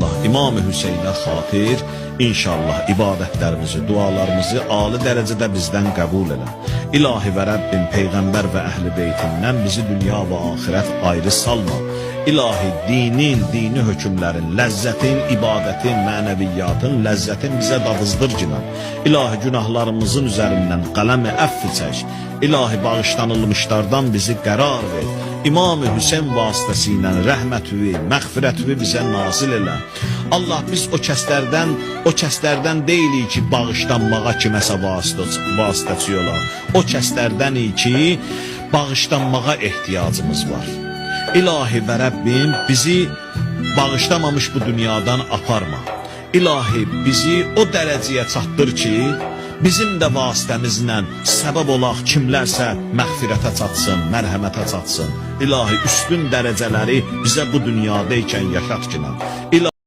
İnşallah İmam-ı Hüseynə xatir, İnşallah ibadətlərimizi, dualarımızı ali dərəcədə bizdən qəbul elə. İlahi və Rəbbim Peyğəmbər və Əhl-i Beytindən bizi dünya və axirət ayrı salma. İlahi dinin, dini hökümlərin, ləzzətin, ibadətin, mənəviyyatın, ləzzətin bizə dadızdır ginən. İlahi günahlarımızın üzərindən qələmi əfv çək. İlahi bağışlanılmışlardan bizi qərar ver. İmam-ı Hüseyn vasitəsilə rəhmətüvi, məğfirətüvi bizə nazil elə. Allah biz o kəslərdən deyilik ki, bağışlanmağa kiməsə vasitəçi ola. O kəslərdənik ki, bağışlanmağa ehtiyacımız var. İlahi və Rəbbim bizi bağışlamamış bu dünyadan aparma. İlahi bizi o dərəcəyə çatdır ki, bizim də vasitəmizlə səbəb olaq kimlərsə məğfirətə çatsın, mərhəmətə çatsın. İlahi üstün dərəcələri bizə bu dünyadaykən yaşat ki.